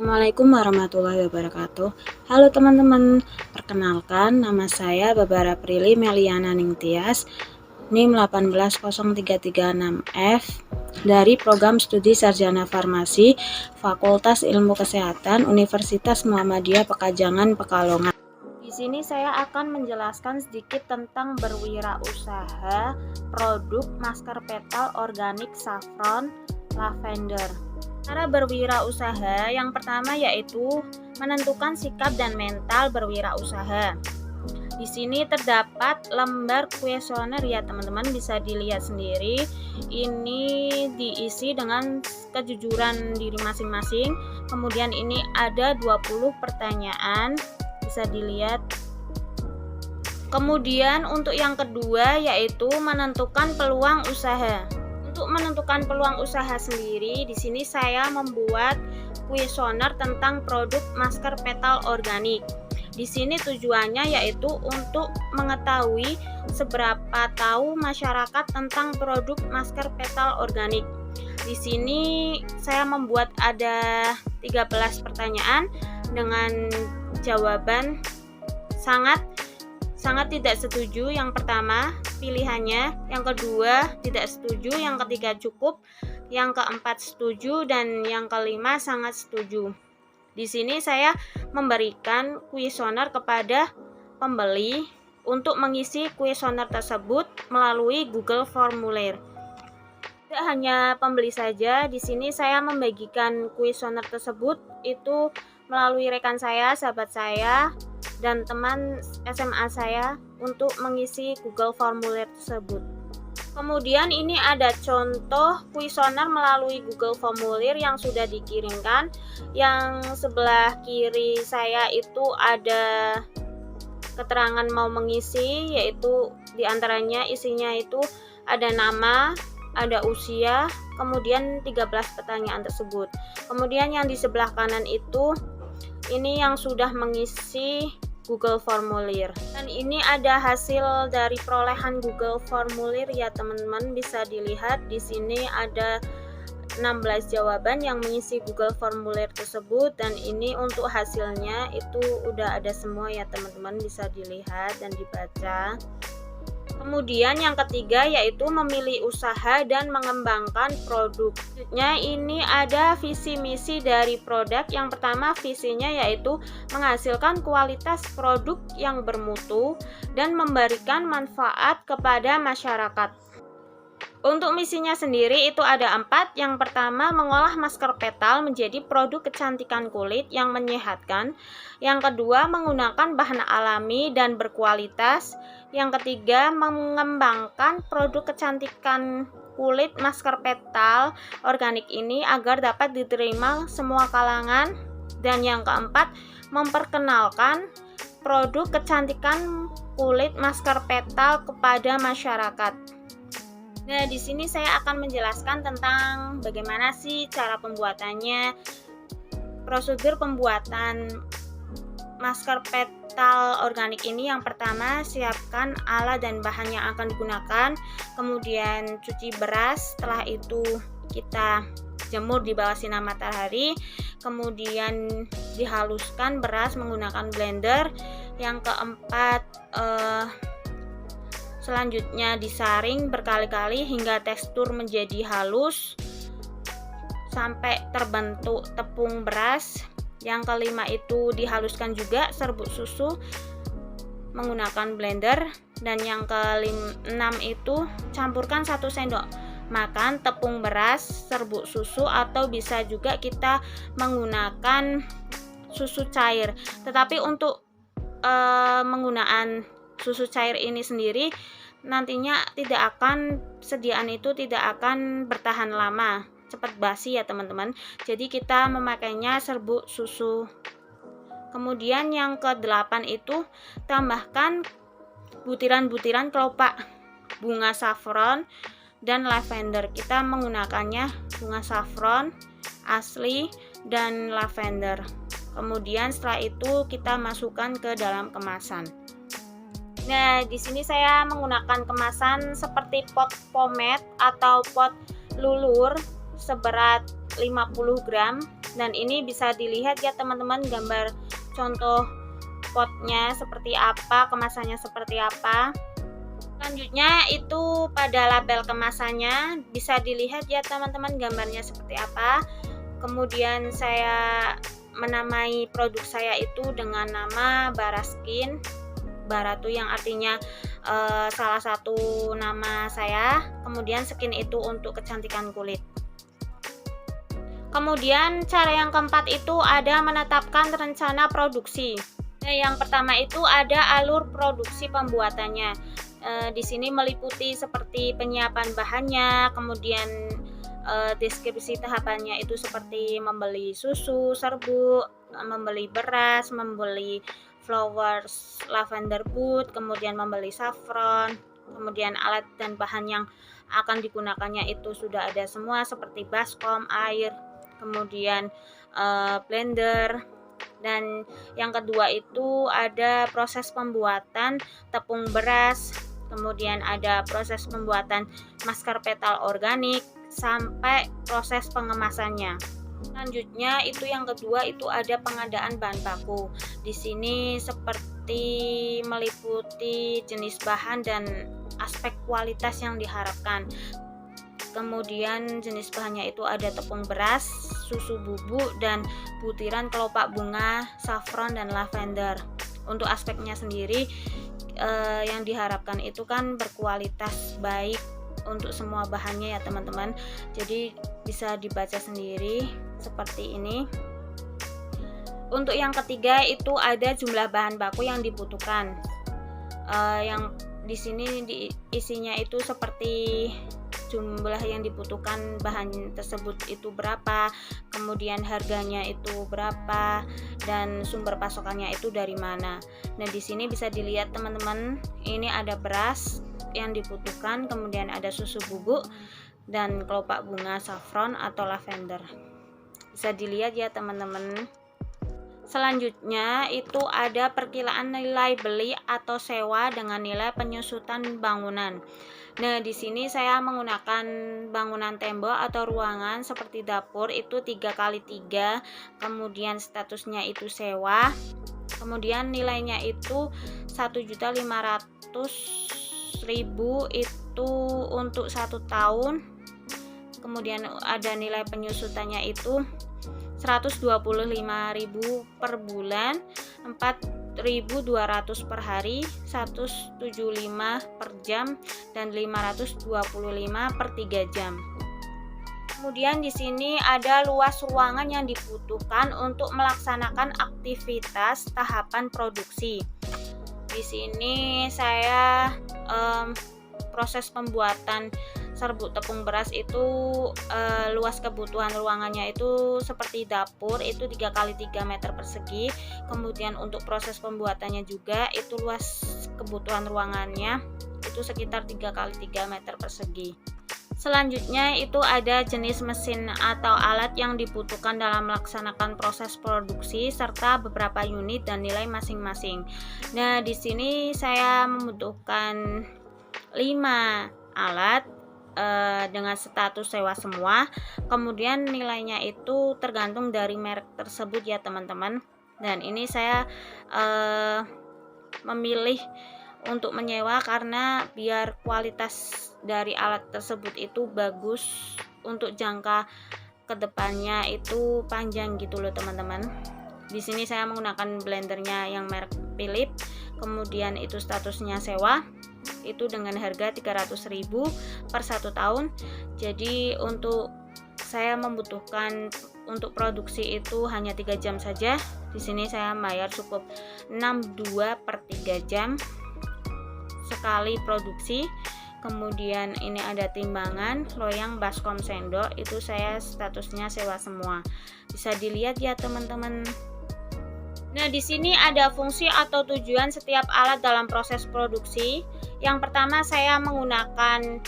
Assalamualaikum warahmatullahi wabarakatuh. Halo teman-teman, perkenalkan nama saya Barbara Prilly Meliana Ningtyas, NIM 1803336F dari Program Studi Sarjana Farmasi Fakultas Ilmu Kesehatan Universitas Muhammadiyah Pekajangan Pekalongan. Di sini saya akan menjelaskan sedikit tentang berwirausaha produk masker petal organik saffron lavender. Cara berwirausaha yang pertama yaitu menentukan sikap dan mental berwirausaha. Di sini terdapat lembar kuesioner ya teman-teman, bisa dilihat sendiri. Ini diisi dengan kejujuran diri masing-masing. Kemudian ini ada 20 pertanyaan, bisa dilihat. Kemudian untuk yang kedua yaitu menentukan peluang usaha. Untuk menentukan peluang usaha sendiri, di sini saya membuat kuesioner tentang produk masker petal organik. Di sini tujuannya yaitu untuk mengetahui seberapa tahu masyarakat tentang produk masker petal organik. Di sini saya membuat ada 13 pertanyaan dengan jawaban sangat tidak setuju yang pertama pilihannya, yang kedua tidak setuju, yang ketiga cukup, yang keempat setuju, dan yang kelima sangat setuju. Di sini saya memberikan kuesioner kepada pembeli untuk mengisi kuesioner tersebut melalui Google Formulir. Tidak hanya pembeli saja, di sini saya membagikan kuesioner tersebut itu melalui rekan saya, sahabat saya, dan teman SMA saya untuk mengisi Google Formulir tersebut. Kemudian ini ada contoh kuesioner melalui Google Formulir yang sudah dikirimkan. Yang sebelah kiri saya itu ada keterangan mau mengisi, yaitu diantaranya isinya itu ada nama, ada usia, kemudian 13 pertanyaan tersebut. Kemudian yang di sebelah kanan itu ini yang sudah mengisi Google Formulir, dan ini ada hasil dari perolehan Google Formulir ya teman-teman, bisa dilihat di sini ada 16 jawaban yang mengisi Google Formulir tersebut, dan ini untuk hasilnya itu udah ada semua ya teman-teman, bisa dilihat dan dibaca. Kemudian yang ketiga yaitu memilih usaha dan mengembangkan produk. Selanjutnya ini ada visi misi dari produk. Yang pertama visinya yaitu menghasilkan kualitas produk yang bermutu dan memberikan manfaat kepada masyarakat. Untuk misinya sendiri itu ada 4. Yang pertama, mengolah masker petal menjadi produk kecantikan kulit yang menyehatkan. Yang kedua, menggunakan bahan alami dan berkualitas. Yang ketiga, mengembangkan produk kecantikan kulit masker petal organik ini agar dapat diterima semua kalangan. Dan yang keempat, memperkenalkan produk kecantikan kulit masker petal kepada masyarakat. Nah, di sini saya akan menjelaskan tentang bagaimana sih cara pembuatannya. Prosedur pembuatan masker petal organik ini, yang pertama siapkan alat dan bahan yang akan digunakan, kemudian cuci beras, setelah itu kita jemur di bawah sinar matahari, kemudian dihaluskan beras menggunakan blender. Yang keempat, selanjutnya disaring berkali-kali hingga tekstur menjadi halus sampai terbentuk tepung beras. Yang kelima itu dihaluskan juga serbuk susu menggunakan blender. Dan yang keenam itu campurkan 1 sendok makan tepung beras, serbuk susu, atau bisa juga kita menggunakan susu cair. Tetapi untuk penggunaan susu cair ini sendiri nantinya sediaan itu tidak akan bertahan lama, cepat basi ya teman-teman. Jadi kita memakainya serbuk susu. Kemudian yang ke-8 itu tambahkan butiran-butiran kelopak bunga saffron dan lavender. Kita menggunakannya bunga saffron asli dan lavender. Kemudian setelah itu kita masukkan ke dalam kemasan. Nah, di sini saya menggunakan kemasan seperti pot pomade atau pot lulur seberat 50 gram. Dan ini bisa dilihat ya teman-teman, gambar contoh potnya seperti apa, kemasannya seperti apa. Selanjutnya itu pada label kemasannya bisa dilihat ya teman-teman, gambarnya seperti apa. Kemudian saya menamai produk saya itu dengan nama Bara Skin. Bara tuh yang artinya salah satu nama saya. Kemudian skin itu untuk kecantikan kulit. Kemudian cara yang keempat itu ada menetapkan rencana produksi. Nah, yang pertama itu ada alur produksi pembuatannya. Di sini meliputi seperti penyiapan bahannya, kemudian deskripsi tahapannya itu seperti membeli susu, serbuk, membeli beras, membeli flowers lavender bud, kemudian membeli saffron, kemudian alat dan bahan yang akan digunakannya itu sudah ada semua seperti baskom, air, kemudian blender. Dan yang kedua itu ada proses pembuatan tepung beras, kemudian ada proses pembuatan masker petal organik sampai proses pengemasannya. Selanjutnya itu yang kedua itu ada pengadaan bahan baku. Di sini seperti meliputi jenis bahan dan aspek kualitas yang diharapkan. Kemudian jenis bahannya itu ada tepung beras, susu bubuk, dan butiran kelopak bunga, saffron, dan lavender. Untuk aspeknya sendiri yang diharapkan itu kan berkualitas baik untuk semua bahannya ya teman-teman. Jadi bisa dibaca sendiri seperti ini. Untuk yang ketiga itu ada jumlah bahan baku yang dibutuhkan. Yang di sini isinya itu seperti jumlah yang dibutuhkan bahan tersebut itu berapa, kemudian harganya itu berapa, dan sumber pasokannya itu dari mana. Nah, di sini bisa dilihat teman-teman, ini ada beras yang dibutuhkan, kemudian ada susu bubuk dan kelopak bunga saffron atau lavender. Bisa dilihat ya teman-teman. Selanjutnya itu ada perkiraan nilai beli atau sewa dengan nilai penyusutan bangunan. Nah, di sini saya menggunakan bangunan tembok atau ruangan seperti dapur itu 3x3, kemudian statusnya itu sewa. Kemudian nilainya itu 1.500.000 itu untuk 1 tahun. Kemudian ada nilai penyusutannya itu 125.000 per bulan, 4.200 per hari, 175 per jam, dan 525 per 3 jam. Kemudian di sini ada luas ruangan yang dibutuhkan untuk melaksanakan aktivitas tahapan produksi. Di sini saya proses pembuatan serbuk tepung beras itu luas kebutuhan ruangannya itu seperti dapur itu 3x3 meter persegi. Kemudian untuk proses pembuatannya juga itu luas kebutuhan ruangannya itu sekitar 3x3 meter persegi. Selanjutnya itu ada jenis mesin atau alat yang dibutuhkan dalam melaksanakan proses produksi serta beberapa unit dan nilai masing-masing. Nah, di sini saya membutuhkan 5 alat dengan status sewa semua. Kemudian nilainya itu tergantung dari merek tersebut ya teman-teman. Dan ini saya memilih untuk menyewa karena biar kualitas dari alat tersebut itu bagus untuk jangka kedepannya itu panjang gitu loh teman-teman. Di sini saya menggunakan blendernya yang merek Philips. Kemudian itu statusnya sewa itu dengan harga 300.000 per 1 tahun. Jadi untuk saya membutuhkan untuk produksi itu hanya 3 jam saja. Di sini saya bayar cukup 62 per 3 jam sekali produksi. Kemudian ini ada timbangan, loyang, baskom, sendok, itu saya statusnya sewa semua. Bisa dilihat ya teman-teman. Nah, di sini ada fungsi atau tujuan setiap alat dalam proses produksi. Yang pertama saya menggunakan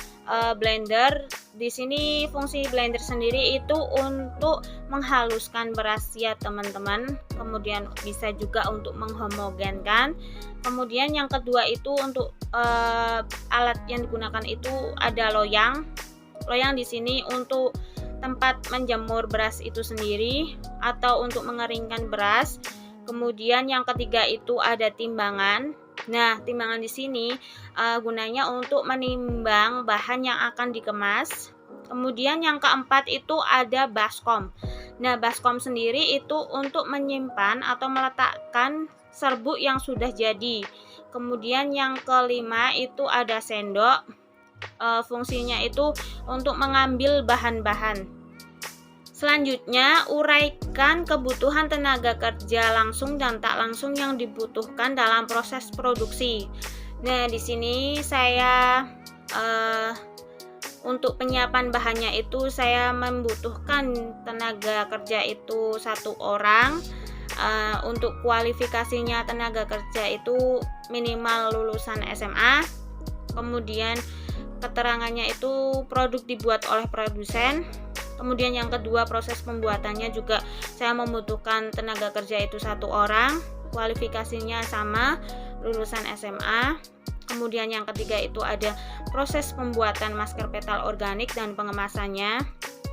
blender. Di sini fungsi blender sendiri itu untuk menghaluskan beras ya teman-teman. Kemudian bisa juga untuk menghomogenkan. Kemudian yang kedua itu untuk alat yang digunakan itu ada loyang. Loyang di sini untuk tempat menjemur beras itu sendiri atau untuk mengeringkan beras. Kemudian yang ketiga itu ada timbangan. Nah, timbangan di sini gunanya untuk menimbang bahan yang akan dikemas. Kemudian yang keempat itu ada baskom. Nah, baskom sendiri itu untuk menyimpan atau meletakkan serbuk yang sudah jadi. Kemudian yang kelima itu ada sendok. Fungsinya itu untuk mengambil bahan-bahan. Selanjutnya, uraikan kebutuhan tenaga kerja langsung dan tak langsung yang dibutuhkan dalam proses produksi. Nah, di sini saya untuk penyiapan bahannya itu saya membutuhkan tenaga kerja itu 1 orang. Untuk kualifikasinya tenaga kerja itu minimal lulusan SMA. Kemudian keterangannya itu produk dibuat oleh produsen. Kemudian yang kedua, proses pembuatannya juga saya membutuhkan tenaga kerja itu 1 orang, kualifikasinya sama, lulusan SMA. Kemudian yang ketiga itu ada proses pembuatan masker petal organik dan pengemasannya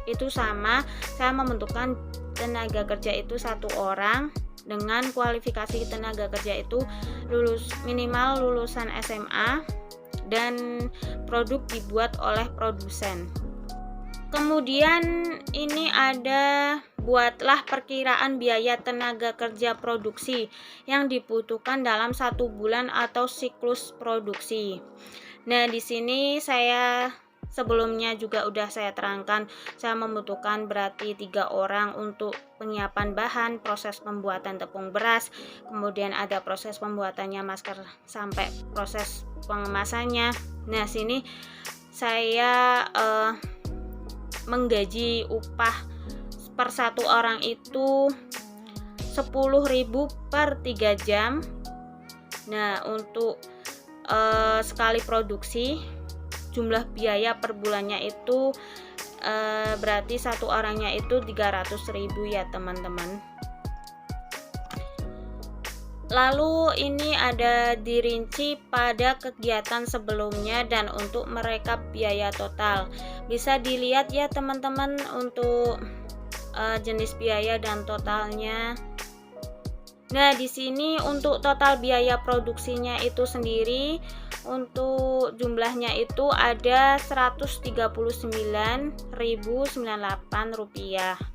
itu sama, saya membutuhkan tenaga kerja itu 1 orang dengan kualifikasi tenaga kerja itu minimal lulusan SMA dan produk dibuat oleh produsen. Kemudian ini ada buatlah perkiraan biaya tenaga kerja produksi yang dibutuhkan dalam 1 bulan atau siklus produksi. Nah, di sini saya sebelumnya juga udah saya terangkan, saya membutuhkan berarti 3 orang untuk penyiapan bahan, proses pembuatan tepung beras, kemudian ada proses pembuatannya masker sampai proses pengemasannya. Nah, sini saya menggaji upah per 1 orang itu 10.000 per 3 jam. Nah, untuk sekali produksi jumlah biaya per bulannya itu berarti 1 orangnya itu 300.000 ya teman-teman. Lalu ini ada dirinci pada kegiatan sebelumnya dan untuk merekap biaya total. Bisa dilihat ya teman-teman untuk jenis biaya dan totalnya. Nah, di sini untuk total biaya produksinya itu sendiri untuk jumlahnya itu ada Rp139.098.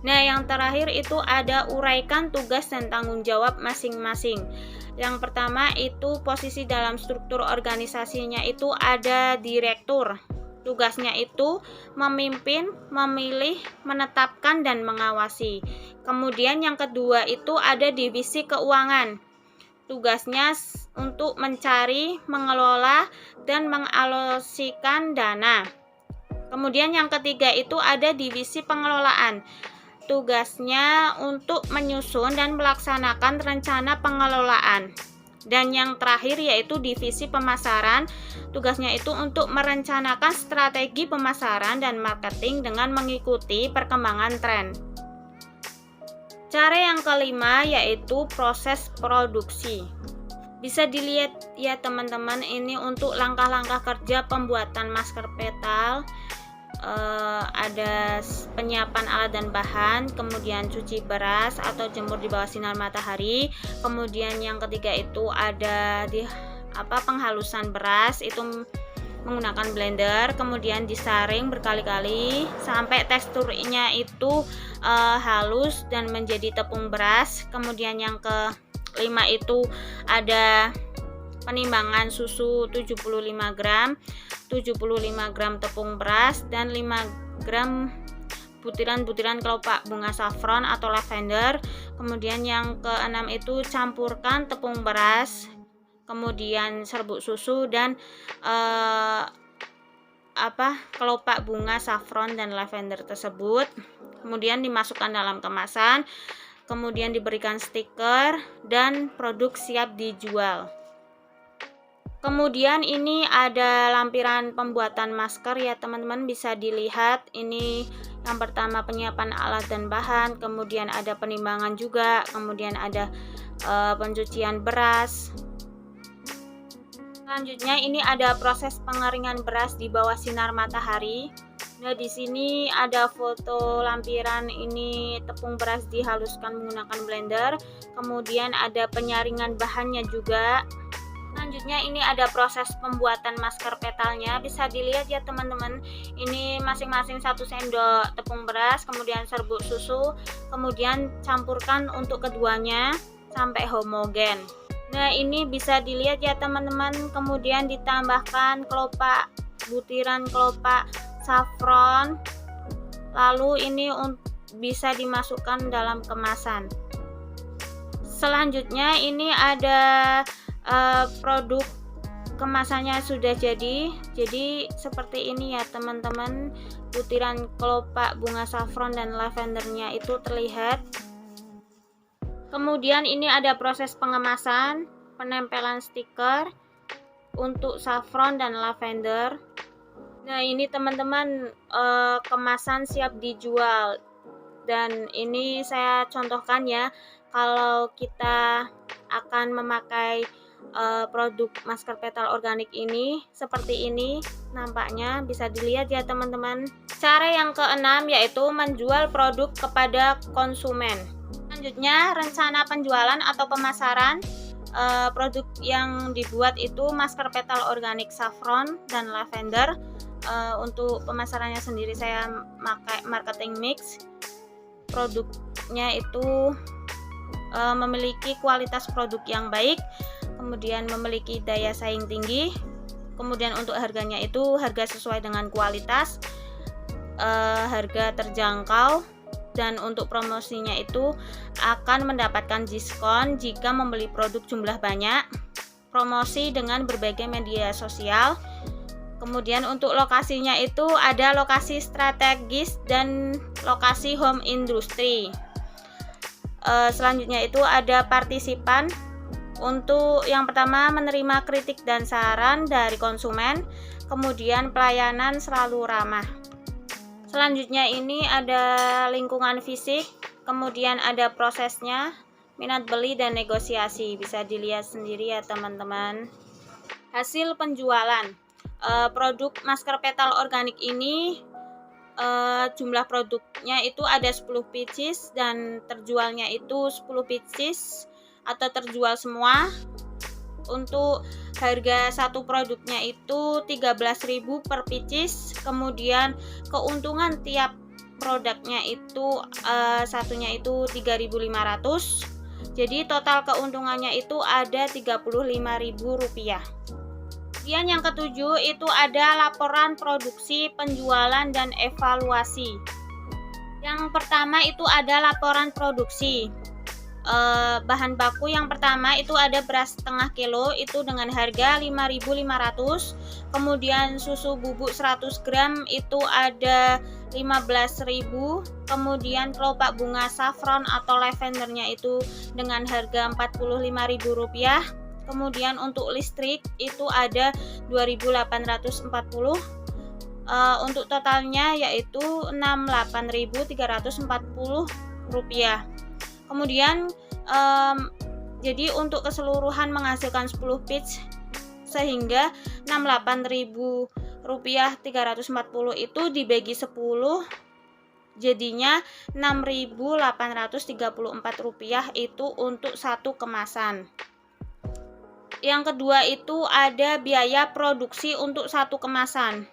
Nah, yang terakhir itu ada uraikan tugas dan tanggung jawab masing-masing. Yang pertama itu posisi dalam struktur organisasinya itu ada direktur. Tugasnya itu memimpin, memilih, menetapkan, dan mengawasi. Kemudian yang kedua itu ada divisi keuangan. Tugasnya untuk mencari, mengelola, dan mengalokasikan dana. Kemudian yang ketiga itu ada divisi pengelolaan. Tugasnya untuk menyusun dan melaksanakan rencana pengelolaan. Dan yang terakhir yaitu divisi pemasaran. Tugasnya itu untuk merencanakan strategi pemasaran dan marketing dengan mengikuti perkembangan tren. Cara yang kelima yaitu proses produksi. Bisa dilihat ya teman-teman, ini untuk langkah-langkah kerja pembuatan masker petal. Ada penyiapan alat dan bahan, kemudian cuci beras atau jemur di bawah sinar matahari. Kemudian yang ketiga itu ada penghalusan beras, itu menggunakan blender, kemudian disaring berkali-kali sampai teksturnya itu halus dan menjadi tepung beras. Kemudian yang kelima itu ada penimbangan susu 75 gram, 75 gram tepung beras, dan 5 gram butiran-butiran kelopak bunga saffron atau lavender. Kemudian yang keenam itu campurkan tepung beras, kemudian serbuk susu dan kelopak bunga saffron dan lavender tersebut. Kemudian dimasukkan dalam kemasan, kemudian diberikan stiker dan produk siap dijual. Kemudian ini ada lampiran pembuatan masker ya teman-teman, bisa dilihat. Ini yang pertama penyiapan alat dan bahan, kemudian ada penimbangan juga, kemudian ada pencucian beras. Selanjutnya ini ada proses pengeringan beras di bawah sinar matahari. Nah, di sini ada foto lampiran ini tepung beras dihaluskan menggunakan blender. Kemudian ada penyaringan bahannya juga. Selanjutnya ini ada proses pembuatan masker petalnya. Bisa dilihat ya teman-teman, ini masing-masing 1 sendok tepung beras, kemudian serbuk susu, kemudian campurkan untuk keduanya sampai homogen. Nah, ini bisa dilihat ya teman-teman, kemudian ditambahkan kelopak, butiran kelopak saffron, lalu ini bisa dimasukkan dalam kemasan. Selanjutnya ini ada produk kemasannya sudah jadi seperti ini ya teman-teman, butiran kelopak bunga saffron dan lavendernya itu terlihat. Kemudian ini ada proses pengemasan, penempelan stiker untuk saffron dan lavender. Nah, ini teman-teman kemasan siap dijual, dan ini saya contohkan ya, kalau kita akan memakai produk masker petal organik ini seperti ini nampaknya, bisa dilihat ya teman-teman. Cara yang keenam yaitu menjual produk kepada konsumen. Selanjutnya rencana penjualan atau pemasaran. Produk yang dibuat itu masker petal organik saffron dan lavender. Untuk pemasarannya sendiri saya pakai marketing mix. Produknya itu memiliki kualitas produk yang baik, kemudian memiliki daya saing tinggi, kemudian untuk harganya itu harga sesuai dengan kualitas, harga terjangkau, dan untuk promosinya itu akan mendapatkan diskon jika membeli produk jumlah banyak, promosi dengan berbagai media sosial. Kemudian untuk lokasinya itu ada lokasi strategis dan lokasi home industry. Selanjutnya itu ada partisipan. Untuk yang pertama menerima kritik dan saran dari konsumen, kemudian pelayanan selalu ramah. Selanjutnya ini ada lingkungan fisik, kemudian ada prosesnya, minat beli dan negosiasi. Bisa dilihat sendiri ya teman-teman. Hasil penjualan produk masker petal organik ini, jumlah produknya itu ada 10 pieces dan terjualnya itu 10 pieces atau terjual semua. Untuk harga satu produknya itu 13.000 per pieces, kemudian keuntungan tiap produknya itu satunya itu 3.500. Jadi total keuntungannya itu ada 35.000 rupiah. Kemudian yang ketujuh itu ada laporan produksi, penjualan, dan evaluasi. Yang pertama itu ada laporan produksi. Bahan baku yang pertama itu ada beras setengah kilo itu dengan harga 5.500. Kemudian susu bubuk 100 gram itu ada 15.000. Kemudian kelopak bunga saffron atau lavendernya itu dengan harga 45.000 rupiah. Kemudian untuk listrik itu ada 2.840. Untuk totalnya yaitu 68.340 rupiah. Kemudian jadi untuk keseluruhan menghasilkan 10 piece sehingga 68.000 rupiah 340 itu dibagi 10 jadinya 6.834 rupiah itu untuk satu kemasan. Yang kedua itu ada biaya produksi untuk satu kemasan.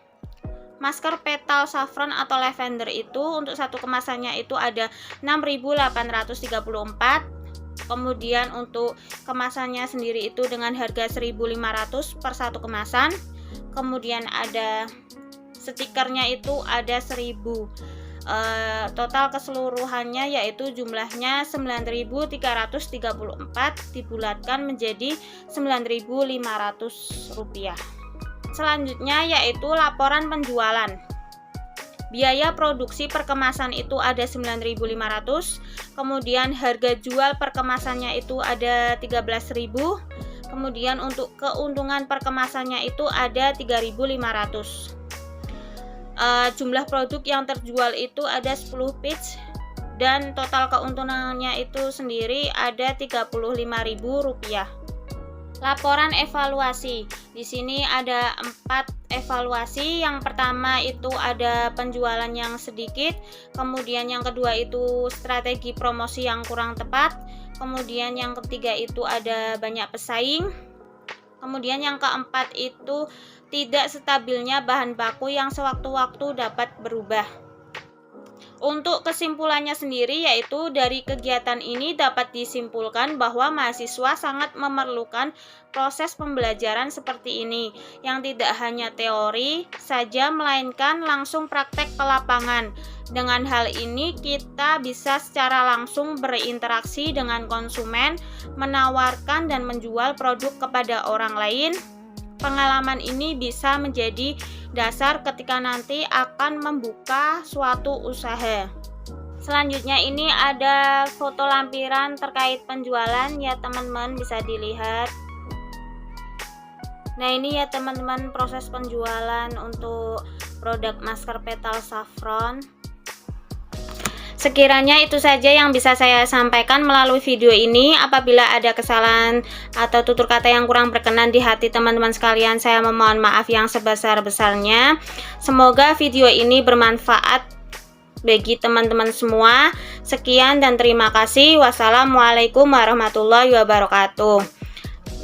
Masker petal saffron atau lavender itu untuk satu kemasannya itu ada 6.834. Kemudian untuk kemasannya sendiri itu dengan harga 1.500 per satu kemasan. Kemudian ada stikernya itu ada 1.000. Total keseluruhannya yaitu jumlahnya 9.334 dibulatkan menjadi 9.500 rupiah. Selanjutnya yaitu laporan penjualan. Biaya produksi per kemasan itu ada 9.500. Kemudian harga jual per kemasannya itu ada 13.000. Kemudian untuk keuntungan per kemasannya itu ada 3.500. Jumlah produk yang terjual itu ada 10 piece dan total keuntungannya itu sendiri ada 35.000 rupiah. Laporan evaluasi. Di sini ada 4 evaluasi. Yang pertama itu ada penjualan yang sedikit, kemudian yang kedua itu strategi promosi yang kurang tepat, kemudian yang ketiga itu ada banyak pesaing, kemudian yang keempat itu tidak stabilnya bahan baku yang sewaktu-waktu dapat berubah. Untuk kesimpulannya sendiri yaitu dari kegiatan ini dapat disimpulkan bahwa mahasiswa sangat memerlukan proses pembelajaran seperti ini yang tidak hanya teori saja melainkan langsung praktek ke lapangan. Dengan hal ini kita bisa secara langsung berinteraksi dengan konsumen, menawarkan dan menjual produk kepada orang lain. Pengalaman ini bisa menjadi dasar ketika nanti akan membuka suatu usaha. Selanjutnya ini ada foto lampiran terkait penjualan ya teman-teman, bisa dilihat. Nah ini ya teman-teman proses penjualan untuk produk masker petal saffron. Sekiranya itu saja yang bisa saya sampaikan melalui video ini. Apabila ada kesalahan atau tutur kata yang kurang berkenan di hati teman-teman sekalian, saya memohon maaf yang sebesar-besarnya. Semoga video ini bermanfaat bagi teman-teman semua. Sekian dan terima kasih. Wassalamualaikum warahmatullahi wabarakatuh.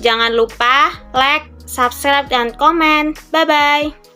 Jangan lupa like, subscribe, dan komen. Bye-bye.